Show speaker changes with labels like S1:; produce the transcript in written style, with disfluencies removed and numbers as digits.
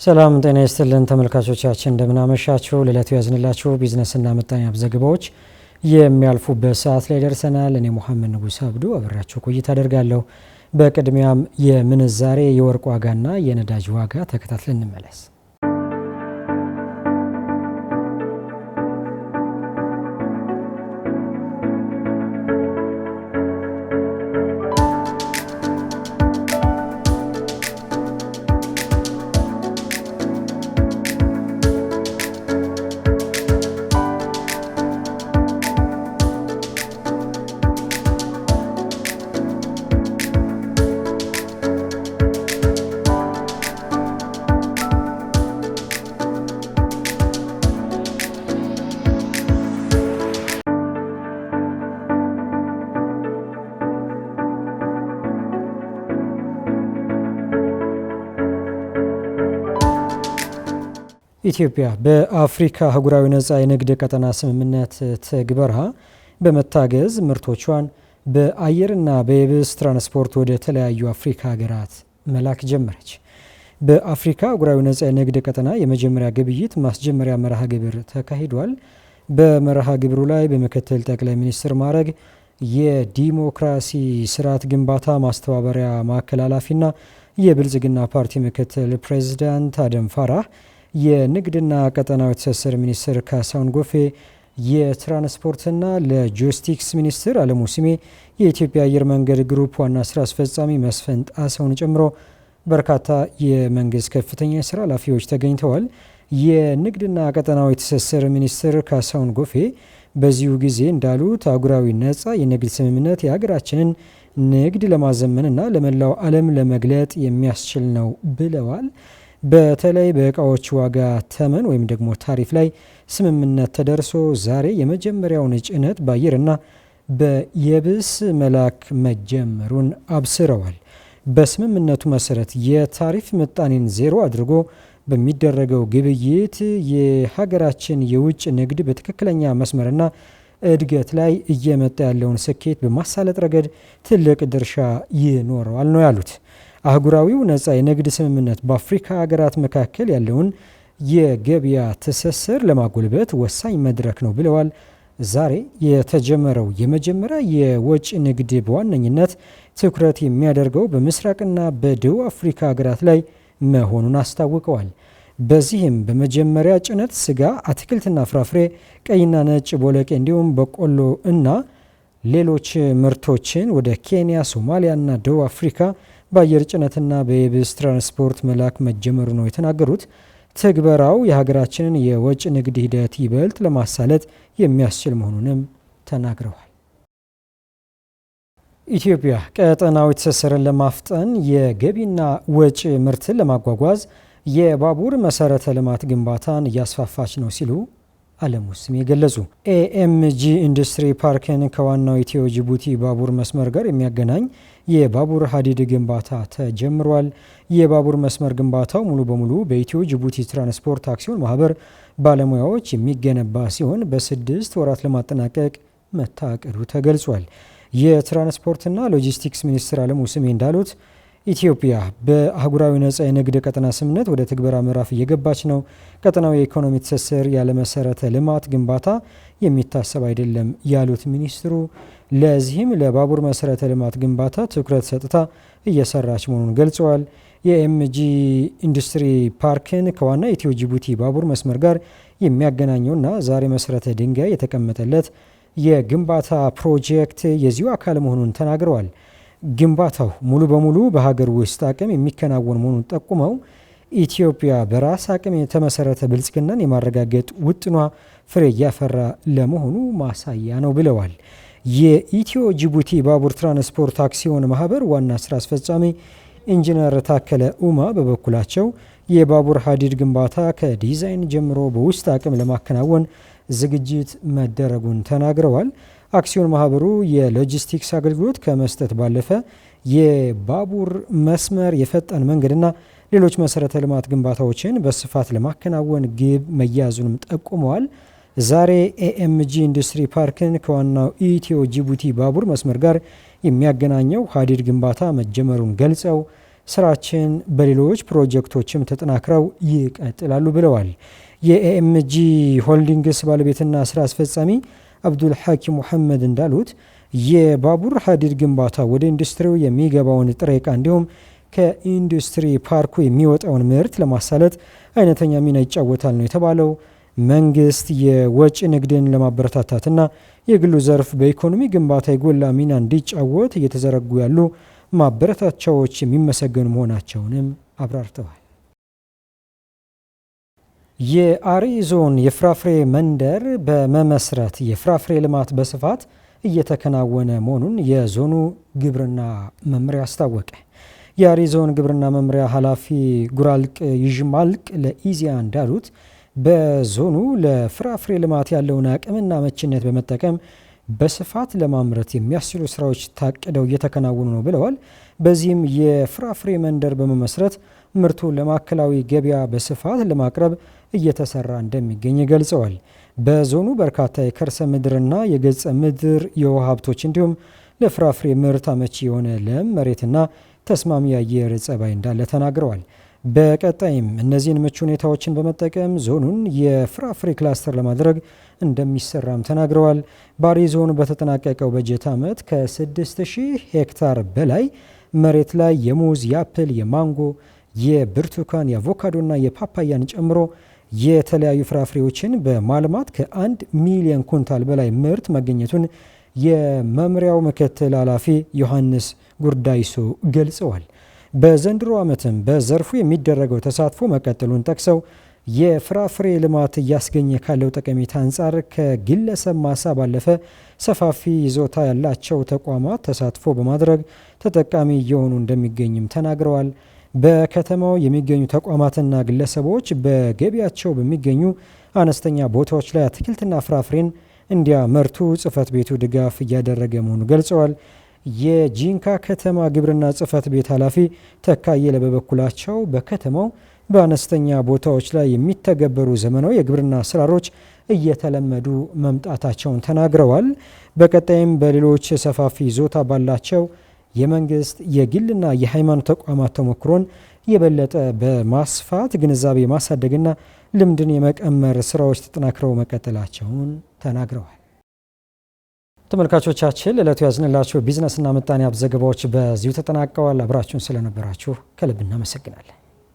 S1: ሰላም ጤና ይስጥልን ተመልካቾቻችን እንደምን አመሻችሁ። ለዕለቱ ያዝንላችሁ ቢዝነስና ምጣኔ ሀብት ዘገባዎች የሚያልፉበት ሰዓት ላይ ደርሰናል። እኔ መሐመድ ንጉስ አብዱ አብራችሁ ቆይታ አደርጋለሁ። በቅድሚያም የምንዛሬ የወርቅ ዋጋና የነዳጅ ዋጋ ተከታትለን እንመለስ። ኢትዮጵያ በአፍሪካ አህጉራዊ ነጻ የንግድ ቀጠና ስምምነት ትግበራ በመታገዝ ምርቶቿን በአየርና በየብስ ትራንስፖርት ወደ ተለያዩ አፍሪካ ሀገራት መላክ ጀመረች። በአፍሪካ አህጉራዊ ነጻ የንግድ ቀጠና የመጀመሪያ ግብይት ማስጀመሪያ መርሃ ግብር ተካሂዷል። በመርሃ ግብሩ ላይ በምክትል ጠቅላይ ሚኒስትር ማዕረግ የዲሞክራሲ ስርዓት ግንባታ ማስተባበሪያ ማዕከል ኃላፊና የብልጽግና ፓርቲ ምክትል ፕሬዚዳንት አደም ፋራህ፣ የንግድና ቀጠናዊ ትስስር ሚኒስትር ካሳሁን ጎፌ፣ የትራንስፖርትና ሎጂስቲክስ ሚኒስትር አለሙ ስሜ፣ የኢትዮጵያ አየር መንገድ ግሩፕ ዋና ስራ አስፈጻሚ መስፍን ጣሰውን ጨምሮ በርካታ የመንግስት ከፍተኛ የስራ ኃላፊዎች ተገኝተዋል። የንግድና ቀጠናዊ ትስስር ሚኒስትር ካሳሁን ጎፌ በዚሁ ጊዜ እንዳሉት አህጉራዊ ነጻ የንግድ ስምምነት የሀገራችንን ንግድ ለማዘመንና ለመላው ዓለም ለመግለጥ የሚያስችል ነው ብለዋል። በተለይ በእቃዎች ዋጋ ተመን ወይም ደግሞ ታሪፍ ላይ ስምምነት ተደርሶ ዛሬ የመጀመሪያውን ጭነት በአየርና በየብስ መላክ መጀመሩን አብስረዋል። በስምምነቱ መሰረት የታሪፍ ምጣኔን ዜሮ አድርጎ በሚደረገው ግብይት የሀገራችን የውጭ ንግድ በትክክለኛ መስመርና እድገት ላይ እየመጣ ያለውን ስኬት በማሳለጥ ረገድ ትልቅ ድርሻ ይኖረዋል ነው ያሉት። አህጉራዊው ነጻ የንግድ ስምምነት በአፍሪካ ሀገራት መካከል ያለውን የገበያ ትስስር ለማጎልበት ወሳኝ መድረክ ነው ብለዋል። ዛሬ የተጀመረው የመጀመሪያ የወጪ ንግድ በዋነኝነት ትኩረት የሚያደርገው በምስራቅና በደቡብ አፍሪካ ሀገራት ላይ መሆኑን አስታውቀዋል። በዚህም በመጀመሪያ ጭነት ስጋ፣ አትክልትና ፍራፍሬ፣ ቀይና ነጭ ቦለቄ እንዲሁም በቆሎ እና ሌሎች ምርቶችን ወደ ኬንያ፣ ሶማሊያና ደቡብ አፍሪካ በአየር ጭነትና በየብስ ትራንስፖርት መላክ መጀመሩ ነው የተናገሩት። ትግበራው የሀገራችንን የወጪ ንግድ ሂደት ይበልጥ ለማሳለጥ የሚያስችል መሆኑንም ተናግረዋል። ኢትዮጵያ ቀጠናዊ ትስስርን ለማፍጠን የገቢና ወጪ ምርትን ለማጓጓዝ የባቡር መሰረተ ልማት ግንባታን እያስፋፋች ነው ሲሉ አለሙ ስሜ ገለጹ። ኤኤምጂ ኢንዱስትሪ ፓርክን ከዋናው ኢትዮ ጅቡቲ ባቡር መስመር ጋር የሚያገናኝ የባቡር ሀዲድ ግንባታ ተጀምሯል። የባቡር መስመር ግንባታው ሙሉ በሙሉ በኢትዮ ጅቡቲ ትራንስፖርት አክሲዮን ማህበር ባለሙያዎች የሚገነባ ሲሆን በ6 ወራት ለማጠናቀቅ መታቀዱ ተገልጿል። የትራንስፖርትና ሎጂስቲክስ ሚኒስትር አለሙ ስሜ እንዳሉት ኢትዮጵያ በአህጉራዊ ነጻ የንግድ ቀጠና ስምምነት ወደ ትግበራ ምዕራፍ እየገባች ነው። ቀጠናዊ የኢኮኖሚ ትስስር ያለ መሰረተ ልማት ግንባታ የሚታሰብ አይደለም ያሉት ሚኒስትሩ ለዚህም ለባቡር መሰረተ ልማት ግንባታ ትኩረት ሰጥታ እየሰራች መሆኑን ገልጸዋል። የኤምጂ ኢንዱስትሪ ፓርክን ከዋና ኢትዮ ጅቡቲ ባቡር መስመር ጋር የሚያገናኘውና ዛሬ መሰረተ ድንጋይ የተቀመጠለት የግንባታ ፕሮጀክት የዚሁ አካል መሆኑን ተናግረዋል። ግንባታው ሙሉ በሙሉ በሀገር ውስጥ አቅም የሚከናወን መሆኑን ጠቁመው ኢትዮጵያ በራስ አቅም የተመሰረተ ብልጽግናን የማረጋገጥ ውጥኗ ፍሬ እያፈራ ለመሆኑ ማሳያ ነው ብለዋል። የኢትዮ ጅቡቲ ባቡር ትራንስፖርት አክሲዮን ማህበር ዋና ስራ አስፈጻሚ ኢንጂነር ታከለ ኡማ በበኩላቸው የባቡር ሀዲድ ግንባታ ከዲዛይን ጀምሮ በውስጥ አቅም ለማከናወን ዝግጅት መደረጉን ተናግረዋል። አክሲዮን ማህበሩ የሎጂስቲክስ አገልግሎት ከመስጠት ባለፈ የባቡር መስመር፣ የፈጣን መንገድና ሌሎች መሰረተ ልማት ግንባታዎችን በስፋት ለማከናወን ግብ መያዙንም ጠቁመዋል። ዛሬ ኤኤምጂ ኢንዱስትሪ ፓርክን ከዋናው ኢትዮ ጅቡቲ ባቡር መስመር ጋር የሚያገናኘው ሀዲድ ግንባታ መጀመሩን ገልጸው ስራችን በሌሎች ፕሮጀክቶችም ተጠናክረው ይቀጥላሉ ብለዋል። የኤኤምጂ ሆልዲንግስ ባለቤትና ስራ አስፈጻሚ አብዱል ሐኪም ሙሐመድ እንዳሉት የባቡር ሀዲድ ግንባታ ወደ ኢንዱስትሪው የሚገባውን ጥሬ ዕቃ እንዲሁም ከኢንዱስትሪ ፓርኩ የሚወጣውን ምርት ለማሳለጥ አይነተኛ ሚና ይጫወታል ነው የተባለው። መንግስት የወጪ ንግድን ለማበረታታትና የግሉ ዘርፍ በኢኮኖሚ ግንባታ የጎላ ሚና እንዲጫወት እየተዘረጉ ያሉ ማበረታቻዎች የሚመሰገኑ መሆናቸውንም አብራርተዋል። የአሪ ዞን የፍራፍሬ መንደር በመመስረት የፍራፍሬ ልማት በስፋት እየተከናወነ መሆኑን የዞኑ ግብርና መምሪያ አስታወቀ። የአሪ ዞን ግብርና መምሪያ ኃላፊ ጉራልቅ ይዥማልቅ ለኢዜአ እንዳሉት በዞኑ ለፍራፍሬ ልማት ያለውን አቅምና መችነት በመጠቀም በስፋት ለማምረት የሚያስችሉ ስራዎች ታቅደው እየተከናወኑ ነው ብለዋል። በዚህም የፍራፍሬ መንደር በመመስረት ምርቱን ለማዕከላዊ ገበያ በስፋት ለማቅረብ እየተሰራ እንደሚገኝ ገልጸዋል። በዞኑ በርካታ የከርሰ ምድርና የገጸ ምድር የውሃ ሀብቶች እንዲሁም ለፍራፍሬ ምርት አመቺ የሆነ ለም መሬትና ተስማሚ የአየር ጸባይ እንዳለ ተናግረዋል። በቀጣይም እነዚህን ምቹ ሁኔታዎችን በመጠቀም ዞኑን የፍራፍሬ ክላስተር ለማድረግ እንደሚሰራም ተናግረዋል። በአሪ ዞን በተጠናቀቀው በጀት ዓመት ከ6000 ሄክታር በላይ መሬት ላይ የሙዝ፣ የአፕል፣ የማንጎ፣ የብርቱካን፣ የአቮካዶና የፓፓያን ጨምሮ የተለያዩ ፍራፍሬዎችን በማልማት ከ1 ሚሊዮን ኩንታል በላይ ምርት መገኘቱን የመምሪያው ምክትል ኃላፊ ዮሐንስ ጉርዳይሶ ገልጸዋል። በዘንድሮ ዓመትም በዘርፉ የሚደረገው ተሳትፎ መቀጠሉን ጠቅሰው የፍራፍሬ ልማት እያስገኘ ካለው ጠቀሜታ አንጻር ከግለሰብ ማሳ ባለፈ ሰፋፊ ይዞታ ያላቸው ተቋማት ተሳትፎ በማድረግ ተጠቃሚ እየሆኑ እንደሚገኝም ተናግረዋል። በከተማው የሚገኙ ተቋማትና ግለሰቦች በገቢያቸው በሚገኙ አነስተኛ ቦታዎች ላይ አትክልትና ፍራፍሬን እንዲያመርቱ ጽሕፈት ቤቱ ድጋፍ እያደረገ መሆኑ ገልጸዋል። የጂንካ ከተማ ግብርና ጽሕፈት ቤት ኃላፊ ተካየለ በበኩላቸው በከተማው በአነስተኛ ቦታዎች ላይ የሚተገበሩ ዘመናዊ የግብርና አሰራሮች እየተለመዱ መምጣታቸውን ተናግረዋል። በቀጣይም በሌሎች ሰፋፊ ይዞታ ባላቸው የመንግስት የግልና የሃይማኖት ተቋማት ተሞክሮን የበለጠ በማስፋት ግንዛቤ ማሳደግና ልምድን የመቀመር ስራዎች ተጠናክረው መቀጠላቸውን ተናግረዋል። ተመልካቾቻችን ለዕለቱ ያዝንላችሁ ቢዝነስና ምጣኔ ሀብት ዘገባዎች በዚሁ ተጠናቀዋል። አብራችሁን ስለነበራችሁ ከልብ እናመሰግናለን።